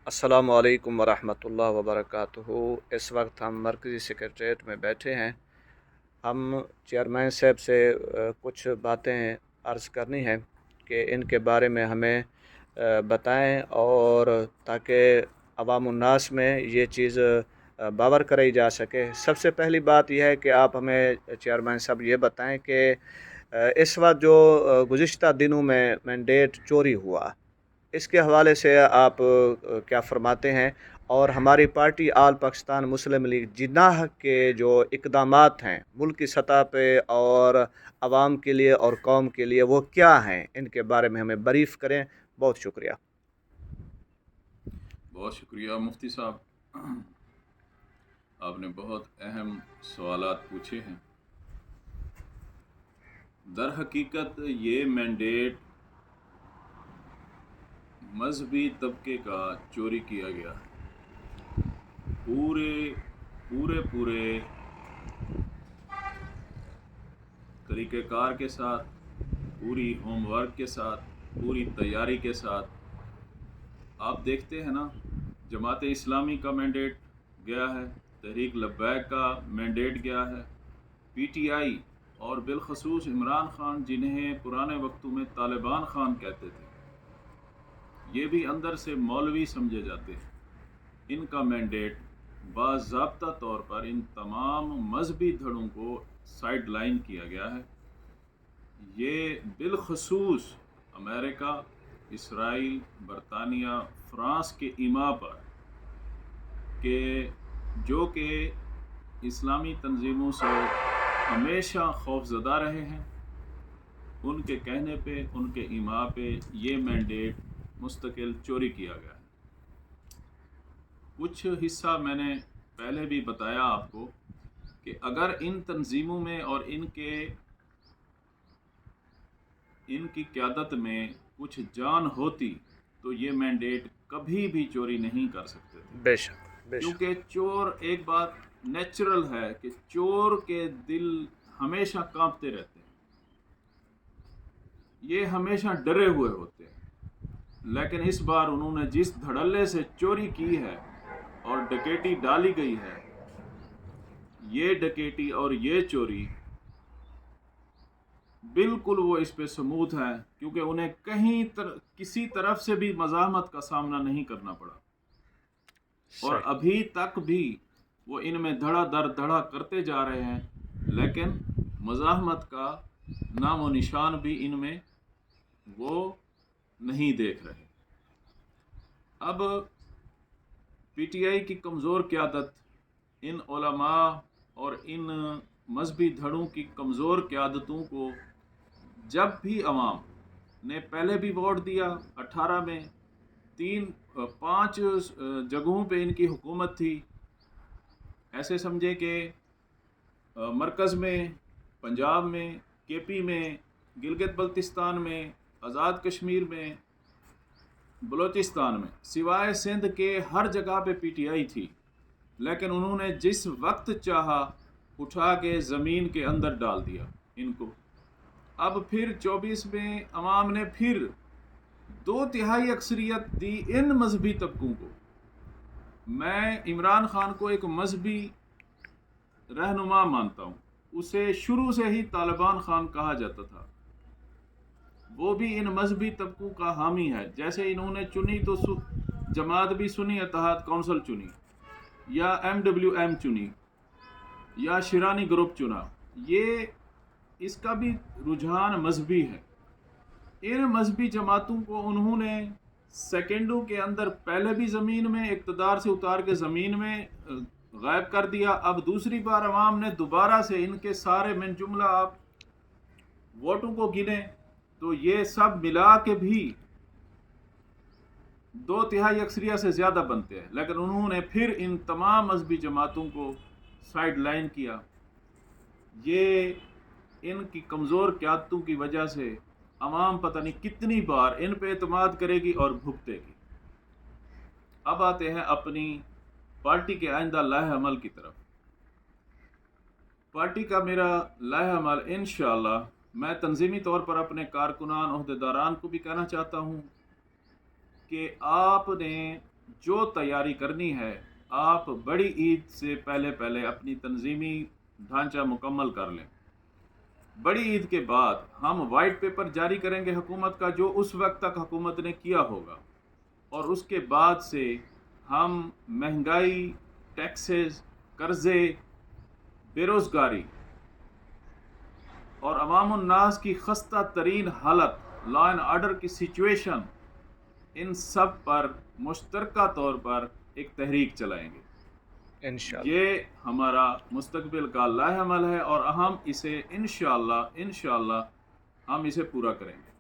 अस्सलामु अलैकुम वरहमतुल्लाहि वबरकातुहू। इस वक्त हम मरकज़ी सेक्रेटेरिएट में बैठे हैं। हम चेयरमैन साहब से कुछ बातें अर्ज़ करनी हैं कि इनके बारे में हमें बताएं, और ताकि अवामुन्नास में ये चीज़ बावर कराई जा सके। सबसे पहली बात यह है कि आप हमें चेयरमैन साहब ये बताएं कि इस वक्त जो गुज़िश्ता दिनों में मैंडेट चोरी हुआ, इसके हवाले से आप क्या फरमाते हैं? और हमारी पार्टी आल पाकिस्तान मुस्लिम लीग जिन्नाह के जो इक़दामात हैं मुल्क की सतह पे और आवाम के लिए और कौम के लिए, वो क्या हैं? इनके बारे में हमें ब्रीफ़ करें। बहुत शुक्रिया। बहुत शुक्रिया मुफ्ती साहब, आपने बहुत अहम सवालात पूछे हैं। दर हकीकत ये मैंडेट मजहबी तबके का चोरी किया गया है। पूरे पूरे तरीक़ेकार के साथ, पूरी होमवर्क के साथ, पूरी तैयारी के साथ आप देखते हैं ना, जमात इस्लामी का मैंडेट गया है, तहरीक लब्बैक का मैंडेट गया है, पीटीआई और बिलखसूस इमरान खान, जिन्हें पुराने वक्तों में तालिबान खान कहते थे, ये भी अंदर से मौलवी समझे जाते हैं, इनका मैंडेट बाज़ाब्ता तौर पर इन तमाम मजहबी धड़ों को साइड लाइन किया गया है। ये बिलखसूस अमेरिका, इसराइल, बरतानिया, फ्रांस के इमा पर के जो कि इस्लामी तंजीमों से हमेशा खौफज़दा रहे हैं, उनके कहने पे, उनके इमा पे ये मैंडेट मुस्तकिल चोरी किया गया है। कुछ हिस्सा मैंने पहले भी बताया आपको कि अगर इन तंजीमों में और इनकी क़यादत में कुछ जान होती तो ये मैंडेट कभी भी चोरी नहीं कर सकते थे। बेशक क्योंकि चोर, एक बात नेचुरल है कि चोर के दिल हमेशा कांपते रहते हैं, ये हमेशा डरे हुए होते हैं। लेकिन इस बार उन्होंने जिस धड़ल्ले से चोरी की है और डकैती डाली गई है, ये डकैती और ये चोरी बिल्कुल वो इस पे समूथ है, क्योंकि उन्हें किसी तरफ से भी मज़ाहमत का सामना नहीं करना पड़ा, और अभी तक भी वो इनमें धड़ा दर धड़ा करते जा रहे हैं, लेकिन मज़ाहमत का नामो निशान भी इनमें वो नहीं देख रहे। अब पीटीआई की कमज़ोर क़यादत, इन उलमा और इन मजहबी धड़ों की कमज़ोर क़यादतों को जब भी अवाम ने पहले भी वोट दिया, 18 में 5 जगहों पे इनकी हुकूमत थी, ऐसे समझे कि मरकज़ में, पंजाब में, केपी में, गिलगित बल्तिस्तान में, आज़ाद कश्मीर में, बलोचिस्तान में, सिवाय सिंध के हर जगह पे पीटीआई थी। लेकिन उन्होंने जिस वक्त चाहा उठा के ज़मीन के अंदर डाल दिया इनको। अब फिर 24 में अवाम ने फिर 2/3 अक्सरियत दी इन मजहबी तबकों को। मैं इमरान खान को एक मजहबी रहनुमा मानता हूँ, उसे शुरू से ही तालिबान खान कहा जाता था। वो भी इन मजहबी तबकों का हामी है। जैसे इन्होंने चुनी तो जमात भी सुन्नी इत्तेहाद काउंसिल चुनी, या MWM चुनी, या शिरानी ग्रुप चुना, ये इसका भी रुझान मजहबी है। इन मजहबी जमातों को उन्होंने सेकेंडों के अंदर पहले भी ज़मीन में इक़्तिदार से उतार के ज़मीन में गायब कर दिया। अब दूसरी बार अवाम ने दोबारा से इनके सारे मिन जुमला आप वोटों को गिने तो ये सब मिला के भी 2/3 अक्सरियत से ज़्यादा बनते हैं, लेकिन उन्होंने फिर इन तमाम मजहबी जमातों को साइड लाइन किया। ये इनकी कमज़ोर क़यादतों की वजह से अवाम पता नहीं कितनी बार इन पे एतमाद करेगी और भुगतेगी। अब आते हैं अपनी पार्टी के आइंदा लाहे अमल की तरफ। पार्टी का मेरा लाहे अमल इंशाअल्लाह, मैं तंजीमी तौर पर अपने कारकुनान, ओहदेदारान को भी कहना चाहता हूँ कि आपने جو تیاری کرنی ہے آپ بڑی عید سے پہلے پہلے اپنی تنظیمی ڈھانچہ مکمل کر لیں. بڑی عید کے بعد ہم وائٹ پیپر جاری کریں گے حکومت کا، جو اس وقت تک حکومت نے کیا ہوگا، اور اس کے بعد سے ہم مہنگائی، ٹیکسز، قرضے، بے روزگاری اور عوام الناس کی خستہ ترین حالت، لا اینڈ آرڈر کی سچویشن، ان سب پر مشترکہ طور پر ایک تحریک چلائیں گے. انشاءاللہ. یہ ہمارا مستقبل کا لائحہ عمل ہے اور ہم اسے انشاءاللہ ہم اسے پورا کریں گے.